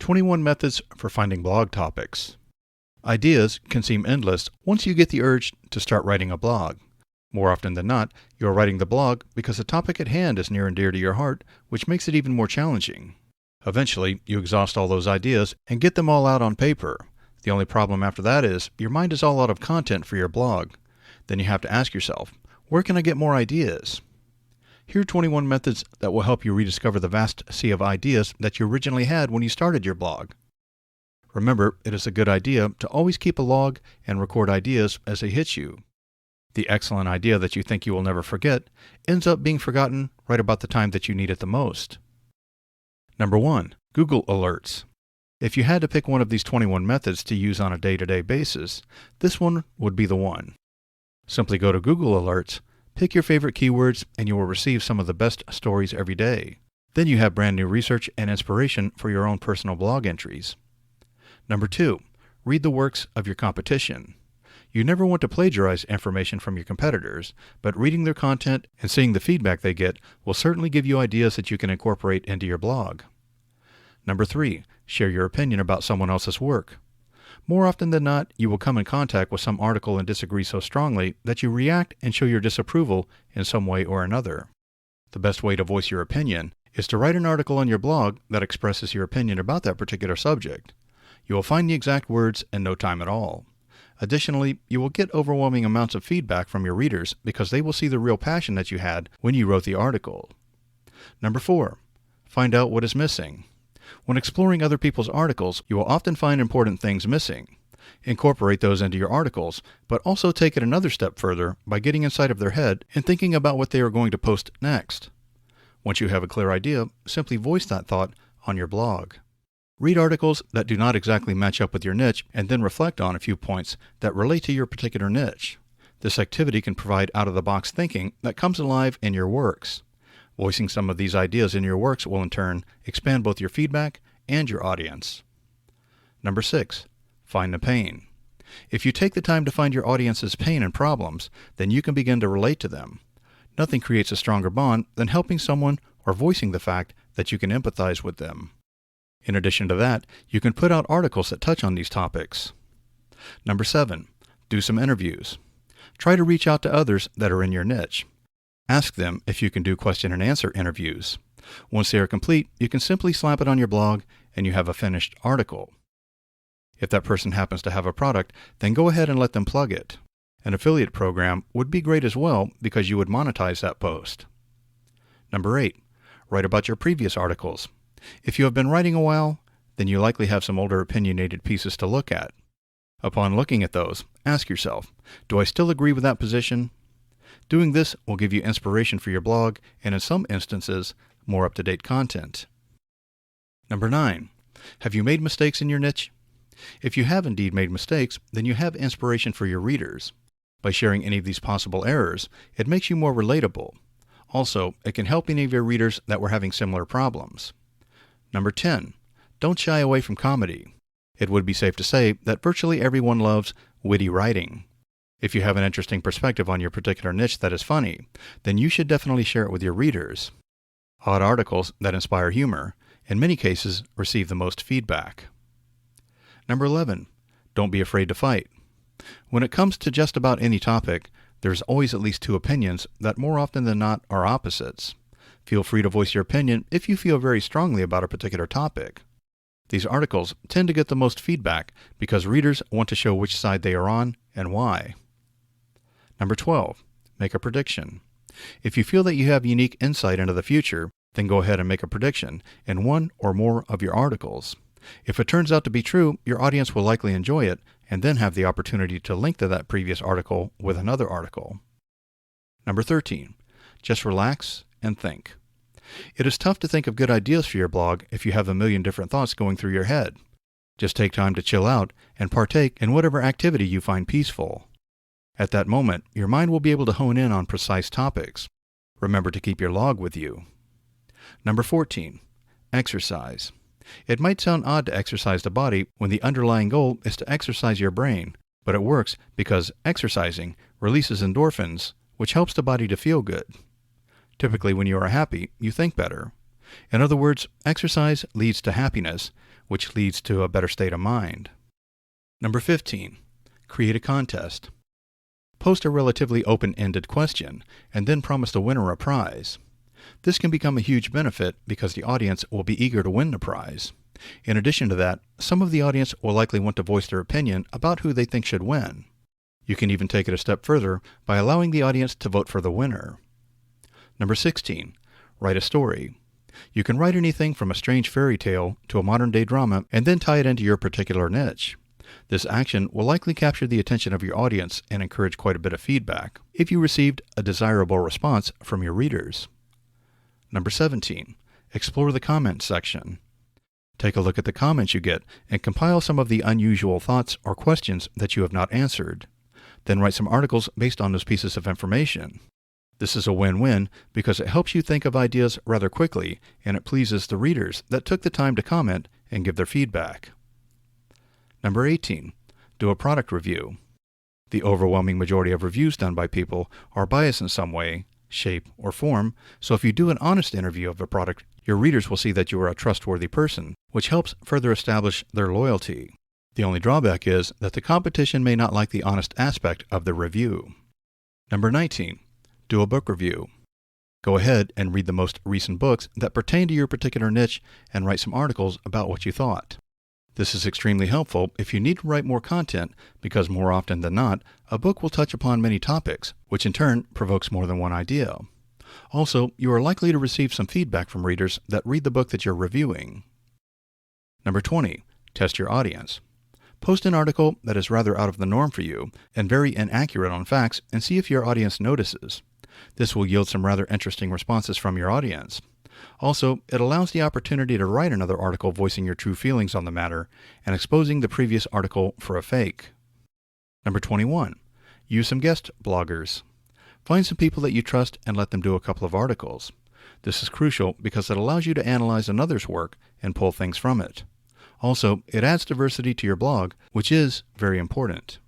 21 Methods for Finding Blog Topics. Ideas can seem endless once you get the urge to start writing a blog. More often than not, you are writing the blog because the topic at hand is near and dear to your heart, which makes it even more challenging. Eventually, you exhaust all those ideas and get them all out on paper. The only problem after that is your mind is all out of content for your blog. Then you have to ask yourself, where can I get more ideas? Here are 21 methods that will help you rediscover the vast sea of ideas that you originally had when you started your blog. Remember, it is a good idea to always keep a log and record ideas as they hit you. The excellent idea that you think you will never forget ends up being forgotten right about the time that you need it the most. Number 1. Google Alerts. If you had to pick one of these 21 methods to use on a day-to-day basis, this one would be the one. Simply go to Google Alerts, pick your favorite keywords, and you will receive some of the best stories every day. Then you have brand new research and inspiration for your own personal blog entries. Number 2. Read the works of your competition. You never want to plagiarize information from your competitors, but reading their content and seeing the feedback they get will certainly give you ideas that you can incorporate into your blog. Number 3. Share your opinion about someone else's work. More often than not, you will come in contact with some article and disagree so strongly that you react and show your disapproval in some way or another. The best way to voice your opinion is to write an article on your blog that expresses your opinion about that particular subject. You will find the exact words in no time at all. Additionally, you will get overwhelming amounts of feedback from your readers because they will see the real passion that you had when you wrote the article. Number 4. Find out what is missing. When exploring other people's articles, you will often find important things missing. Incorporate those into your articles, but also take it another step further by getting inside of their head and thinking about what they are going to post next. Once you have a clear idea, simply voice that thought on your blog. Read articles that do not exactly match up with your niche and then reflect on a few points that relate to your particular niche. This activity can provide out-of-the-box thinking that comes alive in your works. Voicing some of these ideas in your works will in turn expand both your feedback and your audience. Number 6. Find the pain. If you take the time to find your audience's pain and problems, then you can begin to relate to them. Nothing creates a stronger bond than helping someone or voicing the fact that you can empathize with them. In addition to that, you can put out articles that touch on these topics. Number 7. Do some interviews. Try to reach out to others that are in your niche. Ask them if you can do question and answer interviews. Once they are complete, you can simply slap it on your blog and you have a finished article. If that person happens to have a product, then go ahead and let them plug it. An affiliate program would be great as well because you would monetize that post. Number 8. Write about your previous articles. If you have been writing a while, then you likely have some older opinionated pieces to look at. Upon looking at those, ask yourself, do I still agree with that position? Doing this will give you inspiration for your blog and in some instances, more up-to-date content. Number 9. Have you made mistakes in your niche? If you have indeed made mistakes, then you have inspiration for your readers. By sharing any of these possible errors, it makes you more relatable. Also, it can help any of your readers that were having similar problems. Number 10. Don't shy away from comedy. It would be safe to say that virtually everyone loves witty writing. If you have an interesting perspective on your particular niche that is funny, then you should definitely share it with your readers. Odd articles that inspire humor, in many cases, receive the most feedback. Number 11. Don't be afraid to fight. When it comes to just about any topic, there's always at least two opinions that more often than not are opposites. Feel free to voice your opinion if you feel very strongly about a particular topic. These articles tend to get the most feedback because readers want to show which side they are on and why. Number 12. Make a prediction. If you feel that you have unique insight into the future, then go ahead and make a prediction in one or more of your articles. If it turns out to be true, your audience will likely enjoy it and then have the opportunity to link to that previous article with another article. Number 13. Just relax and think. It is tough to think of good ideas for your blog if you have a million different thoughts going through your head. Just take time to chill out and partake in whatever activity you find peaceful. At that moment, your mind will be able to hone in on precise topics. Remember to keep your log with you. Number 14. Exercise. It might sound odd to exercise the body when the underlying goal is to exercise your brain, but it works because exercising releases endorphins, which helps the body to feel good. Typically, when you are happy, you think better. In other words, exercise leads to happiness, which leads to a better state of mind. Number 15. Create a contest. Post a relatively open-ended question, and then promise the winner a prize. This can become a huge benefit because the audience will be eager to win the prize. In addition to that, some of the audience will likely want to voice their opinion about who they think should win. You can even take it a step further by allowing the audience to vote for the winner. Number 16. Write a story. You can write anything from a strange fairy tale to a modern-day drama and then tie it into your particular niche. This action will likely capture the attention of your audience and encourage quite a bit of feedback if you received a desirable response from your readers. Number 17. Explore the comments section. Take a look at the comments you get and compile some of the unusual thoughts or questions that you have not answered. Then write some articles based on those pieces of information. This is a win-win because it helps you think of ideas rather quickly and it pleases the readers that took the time to comment and give their feedback. Number 18. Do a product review. The overwhelming majority of reviews done by people are biased in some way, shape, or form, so if you do an honest interview of a product, your readers will see that you are a trustworthy person, which helps further establish their loyalty. The only drawback is that the competition may not like the honest aspect of the review. Number 19. Do a book review. Go ahead and read the most recent books that pertain to your particular niche and write some articles about what you thought. This is extremely helpful if you need to write more content because more often than not, a book will touch upon many topics, which in turn provokes more than one idea. Also, you are likely to receive some feedback from readers that read the book that you're reviewing. Number 20. Test your audience. Post an article that is rather out of the norm for you and very inaccurate on facts and see if your audience notices. This will yield some rather interesting responses from your audience. Also, it allows the opportunity to write another article voicing your true feelings on the matter and exposing the previous article for a fake. Number 21. Use some guest bloggers. Find some people that you trust and let them do a couple of articles. This is crucial because it allows you to analyze another's work and pull things from it. Also, it adds diversity to your blog, which is very important.